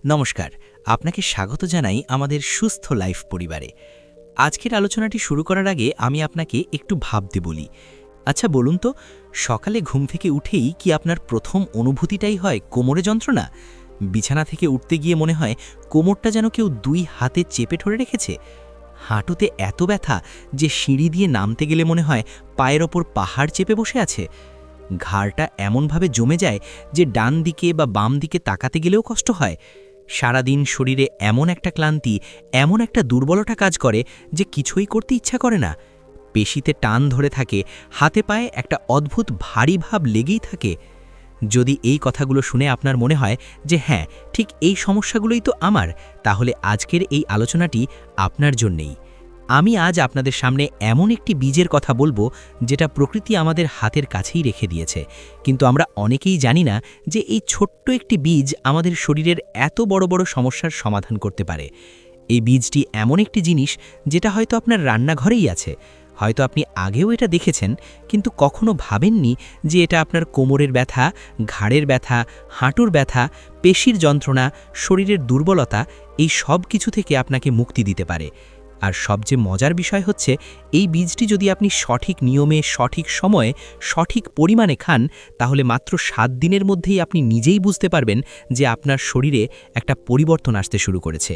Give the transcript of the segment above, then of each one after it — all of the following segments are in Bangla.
নমস্কার, আপনাকে স্বাগত জানাই আমাদের সুস্থ লাইফ পরিবারে। আজকের আলোচনাটি শুরু করার আগে আমি আপনাকে একটু ভাবতে বলি। আচ্ছা বলুন তো, সকালে ঘুম থেকে উঠেই কি আপনার প্রথম অনুভূতিটাই হয় কোমরে যন্ত্রণা? বিছানা থেকে উঠতে গিয়ে মনে হয় কোমরটা যেন কেউ দুই হাতে চেপে ধরে রেখেছে? হাঁটুতে এত ব্যথা যে সিঁড়ি দিয়ে নামতে গেলে মনে হয় পায়ের ওপর পাহাড় চেপে বসে আছে? ঘাড়টা এমনভাবে জমে যায় যে ডান দিকে বা বাম দিকে তাকাতে গেলেও কষ্ট হয়? সারাদিন শরীরে এমন একটা ক্লান্তি, এমন একটা দুর্বলতা কাজ করে যে কিছুই করতে ইচ্ছা করে না। পেশিতে টান ধরে থাকে, হাতে পায়ে একটা অদ্ভুত ভারী ভাব লেগেই থাকে। যদি এই কথাগুলো শুনে আপনার মনে হয় যে হ্যাঁ, ঠিক এই সমস্যাগুলোই তো আমার, তাহলে আজকের এই আলোচনাটি আপনার জন্যেই। আমি আজ আপনাদের সামনে এমন একটি বীজের কথা বলবো যেটা প্রকৃতি আমাদের হাতের কাছেই রেখে দিয়েছে, কিন্তু আমরা অনেকেই জানি না যে এই ছোট্ট একটি বীজ আমাদের শরীরের এত বড় বড় সমস্যার সমাধান করতে পারে। এই বীজটি এমন একটি জিনিস যেটা হয়তো আপনার রান্নাঘরেই আছে, হয়তো আপনি আগেও এটা দেখেছেন, কিন্তু কখনো ভাবেননি যে এটা আপনার কোমরের ব্যথা, ঘাড়ের ব্যথা, হাঁটুর ব্যথা, পেশির যন্ত্রণা, শরীরের দুর্বলতা, এই সব কিছু থেকে আপনাকে মুক্তি দিতে পারে। আর সবচেয়ে মজার বিষয় হচ্ছে, এই বীজটি যদি আপনি সঠিক নিয়মে, সঠিক সময়ে, সঠিক পরিমাণে খান, তাহলে মাত্র 7 দিনের মধ্যেই আপনি নিজেই বুঝতে পারবেন যে আপনার শরীরে একটা পরিবর্তন আসতে শুরু করেছে।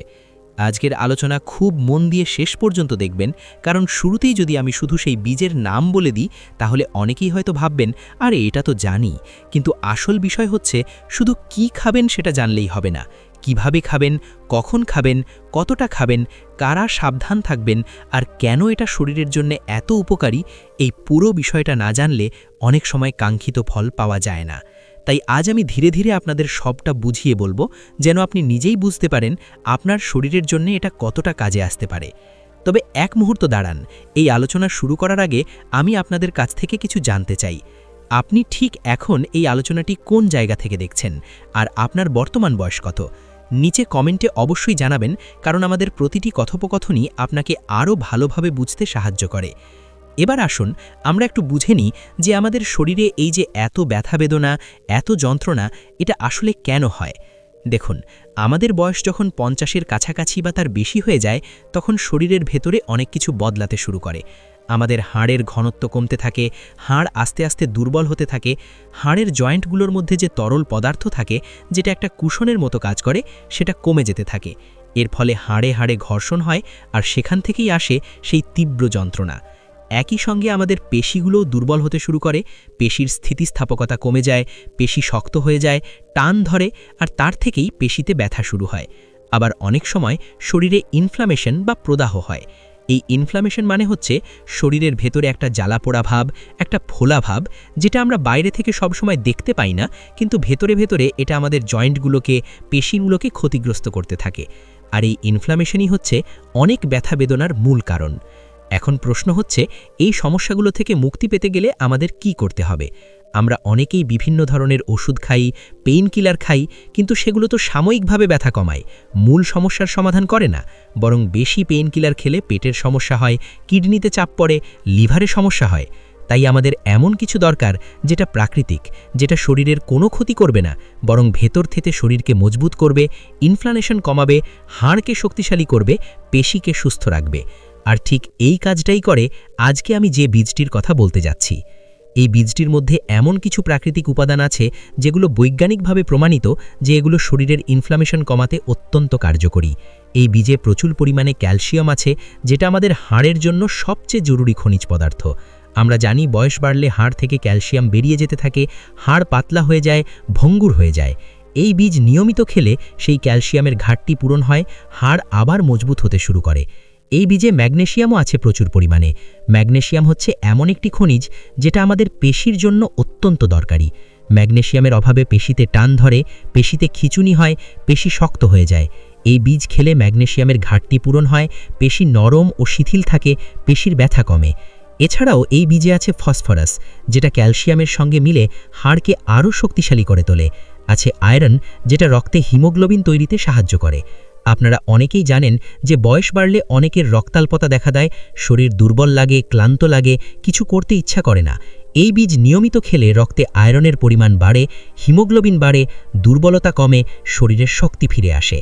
আজকের আলোচনা খুব মন দিয়ে শেষ পর্যন্ত দেখবেন, কারণ শুরুতেই যদি আমি শুধু সেই বীজের নাম বলে দিই, তাহলে অনেকেই হয়তো ভাববেন আরে এটা তো জানি, কিন্তু আসল বিষয় হচ্ছে শুধু কি খাবেন সেটা জানলেই হবে না। কিভাবে খাবেন, কখন খাবেন, কতটা খাবেন, কারা সাবধান থাকবেন, আর কেন এটা শরীরের জন্য এত উপকারী, এই পুরো বিষয়টা না জানলে অনেক সময় কাঙ্ক্ষিত ফল পাওয়া যায় না। তাই আজ আমি ধীরে ধীরে আপনাদের সবটা বুঝিয়ে বলবো, যেন আপনি নিজেই বুঝতে পারেন আপনার শরীরের জন্য এটা কতটা কাজে আসতে পারে। তবে এক মুহূর্ত দাঁড়ান, এই আলোচনা শুরু করার আগে আমি আপনাদের কাছ থেকে কিছু জানতে চাই। আপনি ঠিক এখন এই আলোচনাটি কোন জায়গা থেকে দেখছেন, আর আপনার বর্তমান বয়স কত? নিচে কমেন্টে অবশ্যই জানাবেন, কারণ আমাদের প্রতিটি কথোপকথনই আপনাকে আরও ভালোভাবে বুঝতে সাহায্য করে। এবার আসুন আমরা একটু বুঝে নিই যে আমাদের শরীরে এই যে এত ব্যথা বেদনা, এত যন্ত্রণা, এটা আসলে কেন হয়। দেখুন, আমাদের বয়স যখন 50-এর কাছাকাছি বা তার বেশি হয়ে যায়, তখন শরীরের ভেতরে অনেক কিছু বদলাতে শুরু করে। আমাদের হাড়ের ঘনত্ব কমতে থাকে, হাড় আস্তে আস্তে দুর্বল হতে থাকে, হাড়ের জয়েন্টগুলোর মধ্যে যে তরল পদার্থ থাকে, যেটা একটা কুশনের মতো কাজ করে, সেটা কমে যেতে থাকে। এর ফলে হাড়ে হাড়ে ঘর্ষণ হয়, আর সেখান থেকেই আসে সেই তীব্র যন্ত্রণা। একই সঙ্গে আমাদের পেশিগুলোও দুর্বল হতে শুরু করে, পেশির স্থিতিস্থাপকতা কমে যায়, পেশি শক্ত হয়ে যায়, টান ধরে, আর তার থেকেই পেশিতে ব্যথা শুরু হয়। আবার অনেক সময় শরীরে ইনফ্লামেশন বা প্রদাহ হয়। এই ইনফ্লামেশন মানে হচ্ছে শরীরের ভেতরে একটা জ্বালাপোড়া ভাব, একটা ফোলা ভাব, যেটা আমরা বাইরে থেকে সবসময় দেখতে পাই না, কিন্তু ভেতরে ভেতরে এটা আমাদের জয়েন্টগুলোকে, পেশিগুলোকে ক্ষতিগ্রস্ত করতে থাকে। আর এই ইনফ্লামেশনই হচ্ছে অনেক ব্যথা বেদনার মূল কারণ। এখন প্রশ্ন হচ্ছে, এই সমস্যাগুলো থেকে মুক্তি পেতে গেলে আমাদের কি করতে হবে? আমরা অনেকেই বিভিন্ন ধরনের ওষুধ খাই, পেইন কিলার খাই, কিন্তু সেগুলো তো সাময়িকভাবে ব্যথা কমায়, মূল সমস্যার সমাধান করে না। বরং বেশি পেইন কিলার খেলে পেটের সমস্যা হয়, কিডনিতে চাপ পড়ে, লিভারে সমস্যা হয়। তাই আমাদের এমন কিছু দরকার যেটা প্রাকৃতিক, যেটা শরীরের কোনো ক্ষতি করবে না, বরং ভেতর থেকে শরীরকে মজবুত করবে, ইনফ্লামেশন কমাবে, হাড়কে শক্তিশালী করবে, পেশিকে সুস্থ রাখবে। আর ঠিক এই কাজটাই করে আজকে আমি যে বীজটির কথা বলতে যাচ্ছি। এই বীজটির মধ্যে এমন কিছু প্রাকৃতিক উপাদান আছে যেগুলো বৈজ্ঞানিকভাবে প্রমাণিত যে এগুলো শরীরের ইনফ্লামেশন কমাতে অত্যন্ত কার্যকরী। এই বীজে প্রচুর পরিমাণে ক্যালসিয়াম আছে, যেটা আমাদের হাড়ের জন্য সবচেয়ে জরুরি খনিজ পদার্থ। আমরা জানি বয়স বাড়লে হাড় থেকে ক্যালসিয়াম বেরিয়ে যেতে থাকে, হাড় পাতলা হয়ে যায়, ভঙ্গুর হয়ে যায়। এই বীজ নিয়মিত খেলে সেই ক্যালসিয়ামের ঘাটতি পূরণ হয়, হাড় আবার মজবুত হতে শুরু করে। এই বীজে ম্যাগনেসিয়ামও আছে প্রচুর পরিমাণে। ম্যাগনেসিয়াম হচ্ছে এমন একটি খনিজ যেটা আমাদের পেশির জন্য অত্যন্ত দরকারি। ম্যাগনেসিয়ামের অভাবে পেশিতে টান ধরে, পেশিতে খিঁচুনি হয়, পেশি শক্ত হয়ে যায়। এই বীজ খেলে ম্যাগনেসিয়ামের ঘাটতি পূরণ হয়, পেশি নরম ও শিথিল থাকে, পেশির ব্যথা কমে। এছাড়াও এই বীজে আছে ফসফরাস, যেটা ক্যালসিয়ামের সঙ্গে মিলে হাড়কে আরও শক্তিশালী করে তোলে। আছে আয়রন, যেটা রক্তে হিমোগ্লোবিন তৈরিতে সাহায্য করে। আপনারা অনেকেই জানেন যে বয়স বাড়লে অনেকের রক্তাল্পতা দেখা দেয়, শরীর দুর্বল লাগে, ক্লান্ত লাগে, কিছু করতে ইচ্ছা করে না। এই বীজ নিয়মিত খেলে রক্তে আয়রনের পরিমাণ বাড়ে, হিমোগ্লোবিন বাড়ে, দুর্বলতা কমে, শরীরের শক্তি ফিরে আসে।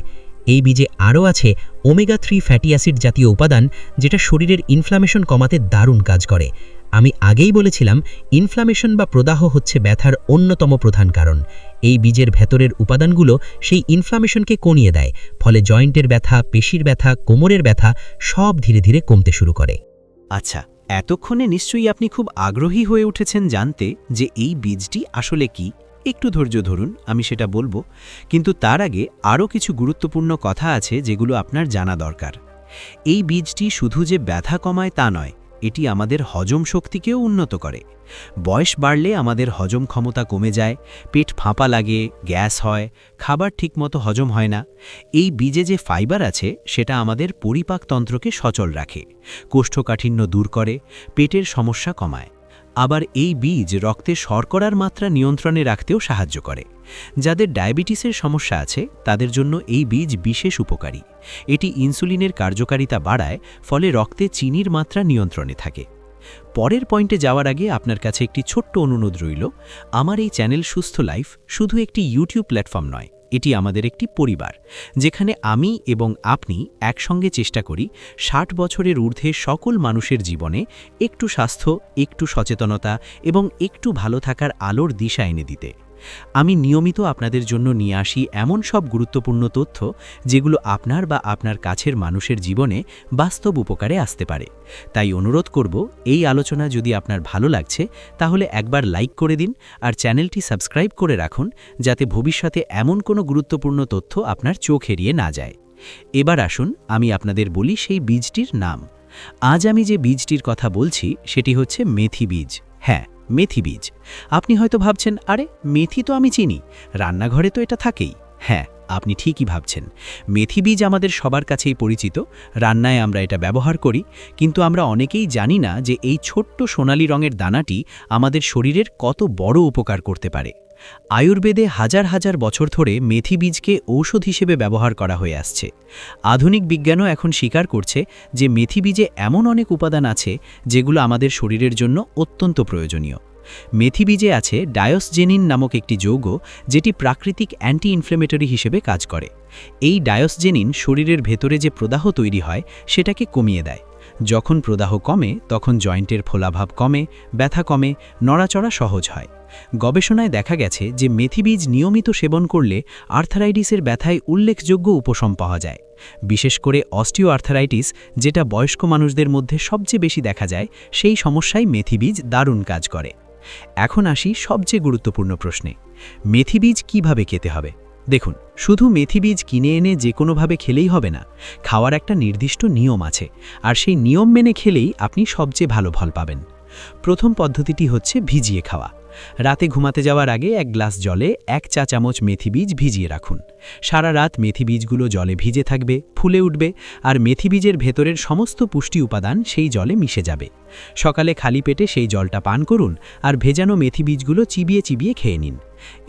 এই বীজে আরও আছে ওমেগা-3 ফ্যাটি অ্যাসিড জাতীয় উপাদান, যেটা শরীরের ইনফ্লামেশন কমাতে দারুণ কাজ করে। আমি আগেই বলেছিলাম, ইনফ্লামেশন বা প্রদাহ হচ্ছে ব্যথার অন্যতম প্রধান কারণ। এই বীজের ভেতরের উপাদানগুলো সেই ইনফ্লামেশনকে কমিয়ে দেয়, ফলে জয়েন্টের ব্যথা, পেশির ব্যথা, কোমরের ব্যথা সব ধীরে ধীরে কমতে শুরু করে। আচ্ছা, এতক্ষণে নিশ্চয়ই আপনি খুব আগ্রহী হয়ে উঠেছেন জানতে যে এই বীজটি আসলে কি। একটু ধৈর্য ধরুন, আমি সেটা বলবো, কিন্তু তার আগে আরও কিছু গুরুত্বপূর্ণ কথা আছে যেগুলো আপনার জানা দরকার। এই বীজটি শুধু যে ব্যথা কমায় তা নয়, এটি আমাদের হজম শক্তিকেও উন্নত করে। বয়স বাড়লে আমাদের হজম ক্ষমতা কমে যায়, পেট ফাঁপা লাগে, গ্যাস হয়, খাবার ঠিকমতো হজম হয় না। এই বীজে যে ফাইবার আছে সেটা আমাদের পরিপাকতন্ত্রকে সচল রাখে, কোষ্ঠকাঠিন্য দূর করে, পেটের সমস্যা কমায়। আবার এই বীজ রক্তে শর্করার মাত্রা নিয়ন্ত্রণে রাখতেও সাহায্য করে। যাদের ডায়াবেটিসের সমস্যা আছে তাদের জন্য এই বীজ বিশেষ উপকারী। এটি ইনসুলিনের কার্যকারিতা বাড়ায়, ফলে রক্তে চিনির মাত্রা নিয়ন্ত্রণে থাকে। পরের পয়েন্টে যাওয়ার আগে আপনার কাছে একটি ছোট্ট অনুরোধ রইল। আমার এই চ্যানেল সুস্থ লাইফ শুধু একটি ইউটিউব প্ল্যাটফর্ম নয়, এটি আমাদের একটি পরিবার, যেখানে আমি এবং আপনি একসঙ্গে চেষ্টা করি 60 বছরের ঊর্ধ্বে সকল মানুষের জীবনে একটু স্বাস্থ্য, একটু সচেতনতা এবং একটু ভালো থাকার আলোর দিশা এনে দিতে। আমি নিয়মিত আপনাদের জন্য নিয়ে আসি এমন সব গুরুত্বপূর্ণ তথ্য যেগুলো আপনার বা আপনার কাছের মানুষের জীবনে বাস্তব উপকারে আসতে পারে। তাই অনুরোধ করব, এই আলোচনা যদি আপনার ভালো লাগছে তাহলে একবার লাইক করে দিন আর চ্যানেলটি সাবস্ক্রাইব করে রাখুন, যাতে ভবিষ্যতে এমন কোনো গুরুত্বপূর্ণ তথ্য আপনার চোখ এড়িয়ে না যায়। এবার আসুন আমি আপনাদের বলি সেই বীজটির নাম। আজ আমি যে বীজটির কথা বলছি সেটি হচ্ছে মেথি বীজ। হ্যাঁ, মেথি বীজ। আপনি হয়তো ভাবছেন, আরে মেথি তো আমি চিনি, রান্নাঘরে তো এটা থাকেই। হ্যাঁ, আপনি ঠিকই ভাবছেন। মেথি বীজ আমাদের সবার কাছেই পরিচিত, রান্নায় আমরা এটা ব্যবহার করি, কিন্তু আমরা অনেকেই জানি না যে এই ছোট্ট সোনালী রঙের দানাটি আমাদের শরীরের কত বড় উপকার করতে পারে। আয়ুর্বেদে হাজার হাজার বছর ধরে মেথি বীজকে ঔষধ হিসেবে ব্যবহার করা হয়ে আসছে। আধুনিক বিজ্ঞানও এখন স্বীকার করছে যে মেথি বীজে এমন অনেক উপাদান আছে যেগুলো আমাদের শরীরের জন্য অত্যন্ত প্রয়োজনীয়। মেথি বীজে আছে ডায়োসজেনিন নামক একটি যৌগ, যেটি প্রাকৃতিক অ্যান্টি ইনফ্লেমেটরি হিসেবে কাজ করে। এই ডায়োসজেনিন শরীরের ভেতরে যে প্রদাহ তৈরি হয় সেটাকে কমিয়ে দেয়। যখন প্রদাহ কমে তখন জয়েন্টের ফোলাভাব কমে, ব্যথা কমে, নড়াচড়া সহজ হয়। গবেষণায় দেখা গেছে যে মেথি বীজ নিয়মিত সেবন করলে আর্থারাইটিসের ব্যথায় উল্লেখযোগ্য উপশম পাওয়া যায়। বিশেষ করে অস্টিওআর্থারাইটিস, যেটা বয়স্ক মানুষদের মধ্যে সবচেয়ে বেশি দেখা যায়, সেই সমস্যায় মেথি বীজ দারুণ কাজ করে। এখন আসি সবচেয়ে গুরুত্বপূর্ণ প্রশ্নে, মেথি বীজ কিভাবে খেতে হবে? দেখুন, শুধু মেথি বীজ কিনে এনে যে কোনোভাবে খেলেই হবে না। খাওয়ার একটা নির্দিষ্ট নিয়ম আছে, আর সেই নিয়ম মেনে খেলেই আপনি সবচেয়ে ভালো ফল পাবেন। প্রথম পদ্ধতিটি হচ্ছে ভিজিয়ে খাওয়া। রাতে ঘুমাতে যাওয়ার আগে 1 গ্লাস জলে 1 চা চামচ মেথি বীজ ভিজিয়ে রাখুন। সারা রাত মেথি বীজগুলো জলে ভিজে থাকবে, ফুলে উঠবে, আর মেথি বীজের ভেতরের সমস্ত পুষ্টি উপাদান সেই জলে মিশে যাবে। সকালে খালি পেটে সেই জলটা পান করুন আর ভেজানো মেথি বীজগুলো চিবিয়ে চিবিয়ে খেয়ে নিন।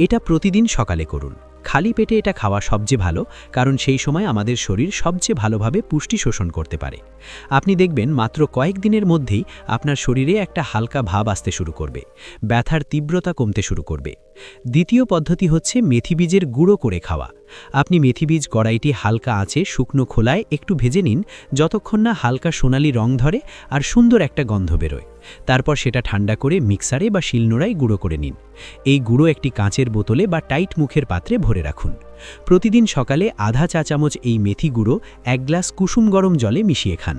এটা প্রতিদিন সকালে করুন। খালি পেটে এটা খাওয়া সবচেয়ে ভালো, কারণ সেই সময় আমাদের শরীর সবচেয়ে ভালোভাবে পুষ্টি শোষণ করতে পারে। আপনি দেখবেন মাত্র কয়েকদিনের মধ্যেই আপনার শরীরে একটা হালকা ভাব আসতে শুরু করবে, ব্যথার তীব্রতা কমতে শুরু করবে। দ্বিতীয় পদ্ধতি হচ্ছে মেথি বীজের গুঁড়ো করে খাওয়া। আপনি মেথি বীজ কড়াইটি হালকা আঁচে শুকনো খোলায় একটু ভেজে নিন, যতক্ষণ না হালকা সোনালি রং ধরে আর সুন্দর একটা গন্ধ বেরোয়। তারপর সেটা ঠান্ডা করে মিক্সারে বা শিলনোড়ায় গুঁড়ো করে নিন। এই গুঁড়ো একটি কাঁচের বোতলে বা টাইট মুখের পাত্রে ভরে রাখুন। প্রতিদিন সকালে আধা চা চামচ এই মেথি গুঁড়ো 1 গ্লাস কুসুম গরম জলে মিশিয়ে খান।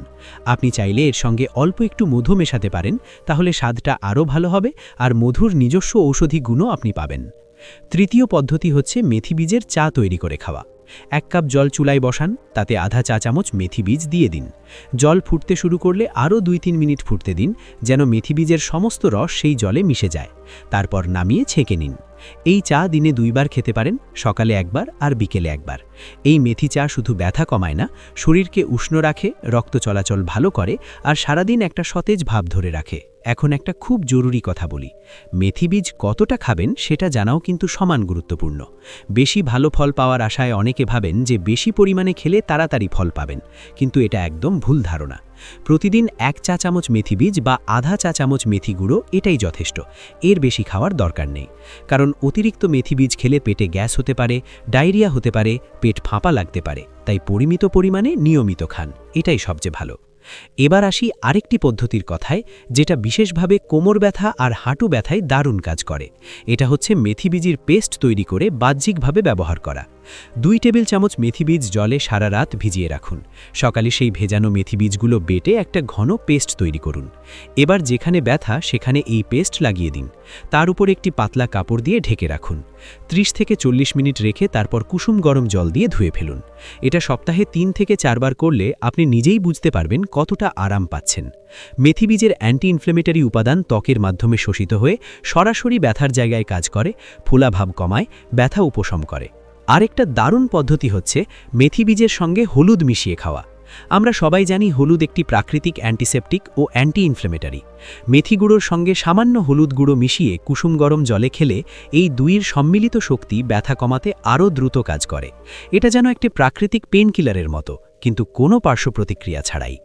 আপনি চাইলে এর সঙ্গে অল্প একটু মধু মেশাতে পারেন, তাহলে স্বাদটা আরও ভালো হবে আর মধুর নিজস্ব ঔষধি গুণও আপনি পাবেন। তৃতীয় পদ্ধতি হচ্ছে মেথি বীজের চা তৈরি করে খাওয়া। 1 কাপ জল চুলায় বসান, তাতে আধা চা চামচ মেথি বীজ দিয়ে দিন। জল ফুটতে শুরু করলে আরও 2-3 মিনিট ফুটতে দিন, যেন মেথি বীজের সমস্ত রস সেই জলে মিশে যায়। তারপর নামিয়ে ছেঁকে নিন। এই চা দিনে 2 বার খেতে পারেন, সকালে 1 বার আর বিকেলে 1 বার। এই মেথি চা শুধু ব্যথা কমায় না, শরীরকে উষ্ণ রাখে, রক্ত চলাচল ভালো করে আর সারাদিন একটা সতেজ ভাব ধরে রাখে। এখন একটা খুব জরুরি কথা বলি, মেথি বীজ কতটা খাবেন সেটা জানাও কিন্তু সমান গুরুত্বপূর্ণ। বেশি ভালো ফল পাওয়ার আশায় অনেকে ভাবেন যে বেশি পরিমাণে খেলে তাড়াতাড়ি ফল পাবেন, কিন্তু এটা একদম ভুল ধারণা। প্রতিদিন 1 চা চামচ মেথি বীজ বা আধা চা চামচ মেথি গুঁড়ো এটাই যথেষ্ট, এর বেশি খাওয়ার দরকার নেই। কারণ অতিরিক্ত মেথি বীজ খেলে পেটে গ্যাস হতে পারে, ডায়রিয়া হতে পারে, পেট ফাঁপা লাগতে পারে। তাই পরিমিত পরিমাণে নিয়মিত খান, এটাই সবচেয়ে ভালো। এবার আসি আরেকটি পদ্ধতির কথায়, যেটা বিশেষভাবে কোমর ব্যথা আর হাঁটু ব্যথায় দারুণ কাজ করে। এটা হচ্ছে মেথি বীজের পেস্ট তৈরি করে বাহ্যিকভাবে ব্যবহার করা। 2 টেবিল চামচ মেথি বীজ জলে সারা রাত ভিজিয়ে রাখুন। সকালে সেই ভেজানো মেথি বীজগুলো বেটে একটা ঘন পেস্ট তৈরি করুন। এবার যেখানে ব্যথা সেখানে এই পেস্ট লাগিয়ে দিন। তার উপর একটি পাতলা কাপড় দিয়ে ঢেকে রাখুন। 30 থেকে 40 মিনিট রেখে তারপর কুসুম গরম জল দিয়ে ধুয়ে ফেলুন। এটা সপ্তাহে 3 থেকে 4 বার করলে আপনি নিজেই বুঝতে পারবেন কতটা আরাম পাচ্ছেন। মেথি বীজের অ্যান্টি ইনফ্লেমেটরি উপাদান ত্বকের মাধ্যমে শোষিত হয়ে সরাসরি ব্যথার জায়গায় কাজ করে, ফোলাভাব কমায়, ব্যথা উপশম করে। আরেকটা দারুণ পদ্ধতি হচ্ছে মেথি বীজের সঙ্গে হলুদ মিশিয়ে খাওয়া। আমরা সবাই জানি হলুদ একটি প্রাকৃতিক অ্যান্টিসেপটিক ও অ্যান্টি ইনফ্লেমেটরি। মেথি গুঁড়োর সঙ্গে সামান্য হলুদ গুঁড়ো মিশিয়ে কুসুম গরম জলে খেলে এই দুইয়ের সম্মিলিত শক্তি ব্যথা কমাতে আরও দ্রুত কাজ করে। এটা যেন একটি প্রাকৃতিক পেনকিলারের মতো, কিন্তু কোনো পার্শ্ব প্রতিক্রিয়া ছাড়াই।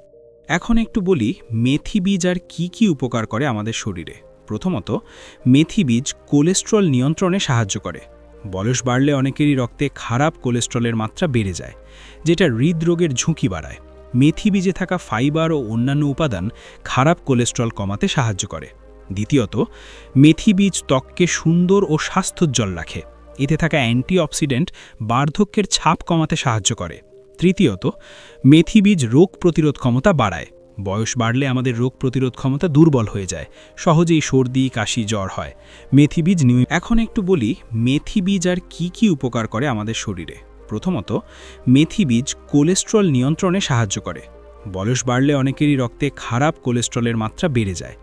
এখন একটু বলি মেথি বীজ আর কি উপকার করে আমাদের শরীরে। প্রথমত, মেথি বীজ কোলেস্ট্রল নিয়ন্ত্রণে সাহায্য করে। বয়স বাড়লে অনেকেরই রক্তে খারাপ কোলেস্ট্রলের মাত্রা বেড়ে যায়, যেটা হৃদরোগের ঝুঁকি বাড়ায়। মেথি বীজে থাকা ফাইবার ও অন্যান্য উপাদান খারাপ কোলেস্ট্রল কমাতে সাহায্য করে। দ্বিতীয়ত, মেথি বীজ ত্বককে সুন্দর ও স্বাস্থ্যোজ্জ্বল রাখে। এতে থাকা অ্যান্টিঅক্সিডেন্ট বার্ধক্যের ছাপ কমাতে সাহায্য করে। তৃতীয়ত, মেথি বীজ রোগ প্রতিরোধ ক্ষমতা বাড়ায়। বয়স বাড়লে আমাদের রোগ প্রতিরোধ ক্ষমতা দুর্বল হয়ে যায়, সহজেই সর্দি, কাশি, জ্বর হয়। মেথি বীজ এখন একটু বলি মেথি বীজ আর কি উপকার করে আমাদের শরীরে। প্রথমত, মেথি বীজ কোলেস্ট্রল নিয়ন্ত্রণে সাহায্য করে। বয়স বাড়লে অনেকেরই রক্তে খারাপ কোলেস্ট্রলের মাত্রা বেড়ে যায়,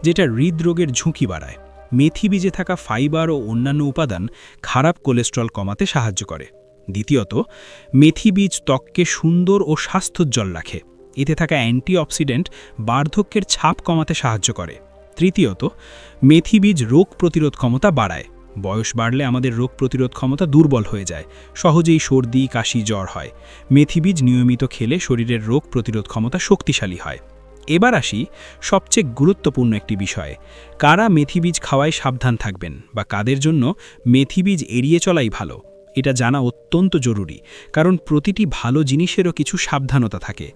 যেটা হৃদরোগের ঝুঁকি বাড়ায়। মেথি বীজে থাকা ফাইবার ও অন্যান্য উপাদান খারাপ কোলেস্ট্রল কমাতে সাহায্য করে। দ্বিতীয়ত, মেথি বীজ ত্বককে সুন্দর ও স্বাস্থ্যোজ্জ্বল রাখে। এতে থাকা অ্যান্টিঅক্সিডেন্ট বার্ধক্যের ছাপ কমাতে সাহায্য করে। তৃতীয়ত, মেথি বীজ রোগ প্রতিরোধ ক্ষমতা বাড়ায়। বয়স বাড়লে আমাদের রোগ প্রতিরোধ ক্ষমতা দুর্বল হয়ে যায়, সহজেই সর্দি, কাশি, জ্বর হয়। মেথি বীজ নিয়মিত খেলে শরীরের রোগ প্রতিরোধ ক্ষমতা শক্তিশালী হয়। এবার আসি সবচেয়ে গুরুত্বপূর্ণ একটি বিষয়ে, কারা মেথি বীজ খাওয়ায় সাবধান থাকবেন বা কাদের জন্য মেথি বীজ এড়িয়ে চলাই ভালো। এটা জানা অত্যন্ত জরুরি, কারণ প্রতিটি ভালো জিনিসেরও কিছু সাবধানতা থাকে।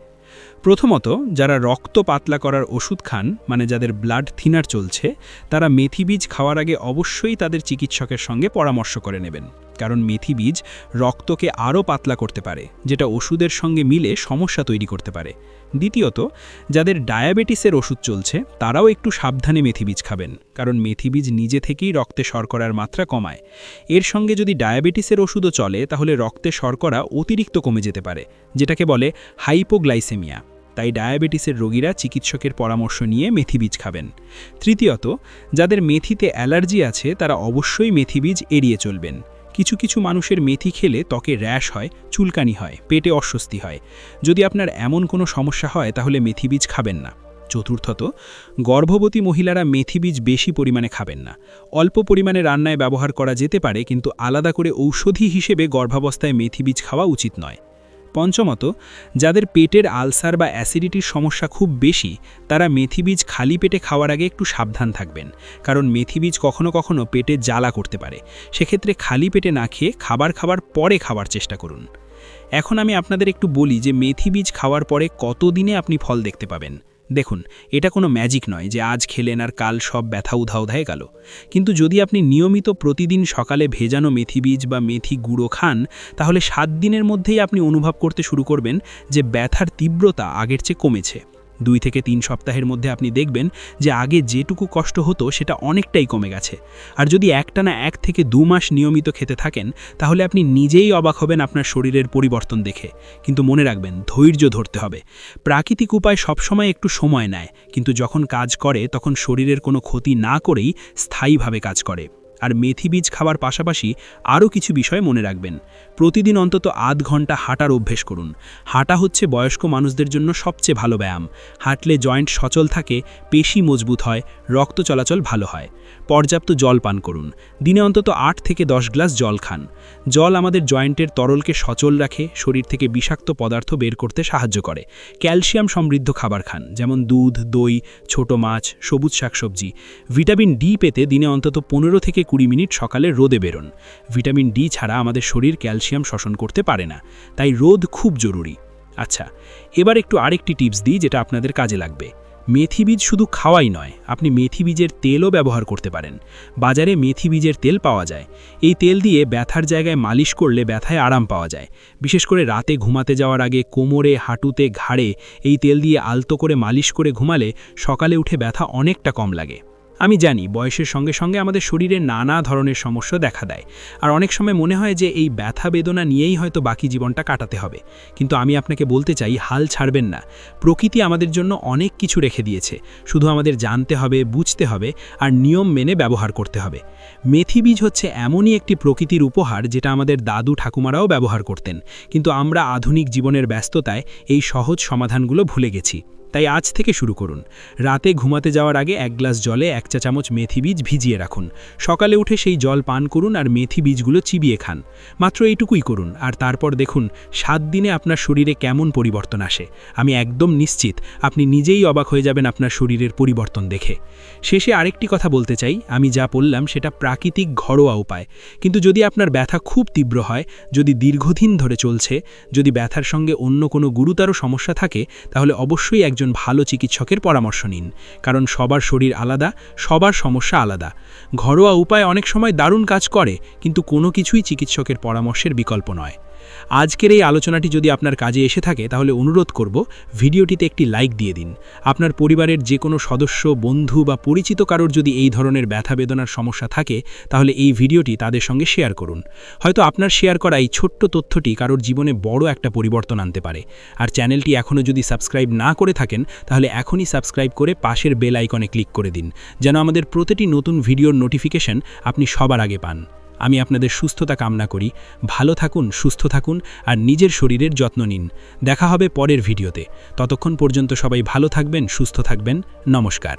প্রথমত, যারা রক্ত পাতলা করার ওষুধ খান, মানে যাদের ব্লাড থিনার চলছে, তারা মেথি বীজ খাওয়ার আগে অবশ্যই তাদের চিকিৎসকের সঙ্গে পরামর্শ করে নেবেন। কারণ মেথি বীজ রক্তকে আরও পাতলা করতে পারে, যেটা ওষুধের সঙ্গে মিলে সমস্যা তৈরি করতে পারে। দ্বিতীয়ত, যাদের ডায়াবেটিসের ওষুধ চলছে তারাও একটু সাবধানে মেথি বীজ খাবেন, কারণ মেথি বীজ নিজে থেকেই রক্তে শর্করার মাত্রা কমায়। এর সঙ্গে যদি ডায়াবেটিসের ওষুধও চলে তাহলে রক্তে শর্করা অতিরিক্ত কমে যেতে পারে, যেটাকে বলে হাইপোগ্লাইসেমিয়া। তাই ডায়াবেটিসের রোগীরা চিকিৎসকের পরামর্শ নিয়ে মেথি বীজ খাবেন। তৃতীয়ত, যাদের মেথিতে অ্যালার্জি আছে তারা অবশ্যই মেথি বীজ এড়িয়ে চলবেন। কিছু মানুষের মেথি খেলে ত্বকে র্যাশ হয়, চুলকানি হয়, পেটে অস্বস্তি হয়। যদি আপনার এমন কোনো সমস্যা হয় তাহলে মেথি বীজ খাবেন না। চতুর্থত, গর্ভবতী মহিলারা মেথি বীজ বেশি পরিমাণে খাবেন না। অল্প পরিমাণে রান্নায় ব্যবহার করা যেতে পারে, কিন্তু আলাদা করে ঔষধি হিসেবে গর্ভাবস্থায় মেথি বীজ খাওয়া উচিত নয়। পঞ্চমত, যাদের পেটের আলসার বা অ্যাসিডিটির সমস্যা খুব বেশি, তারা মেথি বীজ খালি পেটে খাওয়ার আগে একটু সাবধান থাকবেন, কারণ মেথি বীজ কখনো কখনো পেটে জ্বালা করতে পারে। সেক্ষেত্রে খালি পেটে না খেয়ে খাবার পরে খাওয়ার চেষ্টা করুন। এখন আমি আপনাদের একটু বলি যে মেথি বীজ খাওয়ার পরে কতদিনে আপনি ফল দেখতে পাবেন। দেখুন, এটা কোনো ম্যাজিক নয় যে আজ খেলেন আর কাল সব ব্যথা উধাও হয়ে গেল। কিন্তু যদি আপনি নিয়মিত প্রতিদিন সকালে ভেজানো মেথি বীজ বা মেথি গুঁড়ো খান, তাহলে 7 দিনের মধ্যেই আপনি অনুভব করতে শুরু করবেন যে ব্যথার তীব্রতা আগের চেয়ে কমেছে। 2 থেকে 3 সপ্তাহের মধ্যে আপনি দেখবেন যে আগে যেটুকু কষ্ট হতো সেটা অনেকটাই কমে গেছে। আর যদি একটানা 1 থেকে 2 মাস নিয়মিত খেতে থাকেন, তাহলে আপনি নিজেই অবাক হবেন আপনার শরীরের পরিবর্তন দেখে। কিন্তু মনে রাখবেন, ধৈর্য ধরতে হবে। প্রাকৃতিক উপায় সবসময় একটু সময় নেয়, কিন্তু যখন কাজ করে তখন শরীরের কোনো ক্ষতি না করেই স্থায়ীভাবে কাজ করে। আর মেথি বীজ খাওয়ার পাশাপাশি আরও কিছু বিষয় মনে রাখবেন। প্রতিদিন অন্তত আধ ঘন্টা হাঁটার অভ্যেস করুন। হাঁটা হচ্ছে বয়স্ক মানুষদের জন্য সবচেয়ে ভালো ব্যায়াম। হাঁটলে জয়েন্ট সচল থাকে, পেশি মজবুত হয়, রক্ত চলাচল ভালো হয়। পর্যাপ্ত জল পান করুন। দিনে অন্তত 8 থেকে 10 গ্লাস জল খান। জল আমাদের জয়েন্টের তরলকে সচল রাখে, শরীর থেকে বিষাক্ত পদার্থ বের করতে সাহায্য করে। ক্যালসিয়াম সমৃদ্ধ খাবার খান, যেমন দুধ, দই, ছোট মাছ, সবুজ শাকসবজি। ভিটামিন ডি পেতে দিনে অন্তত 15 থেকে 20 মিনিট সকালে রোদে বেরোন। ভিটামিন ডি ছাড়া আমাদের শরীর ক্যালসিয়াম শোষণ করতে পারে না, তাই রোদ খুব জরুরি। আচ্ছা, এবার একটু আরেকটি টিপস দিই যেটা আপনাদের কাজে লাগবে। মেথি বীজ শুধু খাওয়াই নয়, আপনি মেথি বীজের তেলও ব্যবহার করতে পারেন। বাজারে মেথি বীজের তেল পাওয়া যায়। এই তেল দিয়ে ব্যথার জায়গায় মালিশ করলে ব্যথায় আরাম পাওয়া যায়। বিশেষ করে রাতে ঘুমাতে যাওয়ার আগে কোমরে, হাঁটুতে, ঘাড়ে এই তেল দিয়ে আলতো করে মালিশ করে ঘুমালে সকালে উঠে ব্যথা অনেকটা কম লাগে। আমি জানি বয়সের সঙ্গে সঙ্গে আমাদের শরীরে নানা ধরনের সমস্যা দেখা দেয়, আর অনেক সময় মনে হয় যে এই ব্যথা বেদনা নিয়েই হয়তো বাকি জীবনটা কাটাতে হবে। কিন্তু আমি আপনাকে বলতে চাই, হাল ছাড়বেন না। প্রকৃতি আমাদের জন্য অনেক কিছু রেখে দিয়েছে, শুধু আমাদের জানতে হবে, বুঝতে হবে আর নিয়ম মেনে ব্যবহার করতে হবে। মেথি বীজ হচ্ছে এমনই একটি প্রকৃতির উপহার যেটা আমাদের দাদু ঠাকুমারাও ব্যবহার করতেন, কিন্তু আমরা আধুনিক জীবনের ব্যস্ততায় এই সহজ সমাধানগুলো ভুলে গেছি। তাই আজ থেকে শুরু করুন। রাতে ঘুমাতে যাওয়ার আগে 1 গ্লাস জলে 1 চা চামচ মেথি বীজ ভিজিয়ে রাখুন। সকালে উঠে সেই জল পান করুন আর মেথি বীজগুলো চিবিয়ে খান। মাত্র এইটুকুই করুন, আর তারপর দেখুন 7 দিনে আপনার শরীরে কেমন পরিবর্তন আসে। আমি একদম নিশ্চিত আপনি নিজেই অবাক হয়ে যাবেন আপনার শরীরের পরিবর্তন দেখে। শেষে আরেকটি কথা বলতে চাই, আমি যা বললাম সেটা প্রাকৃতিক ঘরোয়া উপায়, কিন্তু যদি আপনার ব্যথা খুব তীব্র হয়, যদি দীর্ঘদিন ধরে চলছে, যদি ব্যথার সঙ্গে অন্য কোনো গুরুতর সমস্যা থাকে, তাহলে অবশ্যই একজন ভালো চিকিৎসকের পরামর্শ নিন। কারণ সবার শরীর আলাদা, সবার সমস্যা আলাদা। ঘরোয়া উপায় অনেক সময় দারুণ কাজ করে, কিন্তু কোনো কিছুই চিকিৎসকের পরামর্শের বিকল্প নয়। আজকের এই আলোচনাটি যদি আপনার কাজে এসে থাকে, তাহলে অনুরোধ করব ভিডিওটিতে একটি লাইক দিয়ে দিন। আপনার পরিবারের যে কোনো সদস্য, বন্ধু বা পরিচিত কারোর যদি এই ধরনের ব্যথা বেদনার সমস্যা থাকে, তাহলে এই ভিডিওটি তাদের সঙ্গে শেয়ার করুন। হয়তো আপনার শেয়ার করা এই ছোট্ট তথ্যটি কারোর জীবনে বড় একটা পরিবর্তন আনতে পারে। আর চ্যানেলটি এখনও যদি সাবস্ক্রাইব না করে থাকেন, তাহলে এখনই সাবস্ক্রাইব করে পাশের বেল আইকনে ক্লিক করে দিন, যেন আমাদের প্রতিটি নতুন ভিডিওর নোটিফিকেশন আপনি সবার আগে পান। আমি আপনাদের সুস্থতা কামনা করি। ভালো থাকুন, সুস্থ থাকুন আর নিজের শরীরের যত্ন নিন। দেখা হবে পরের ভিডিওতে। ততক্ষণ পর্যন্ত সবাই ভালো থাকবেন, সুস্থ থাকবেন। নমস্কার।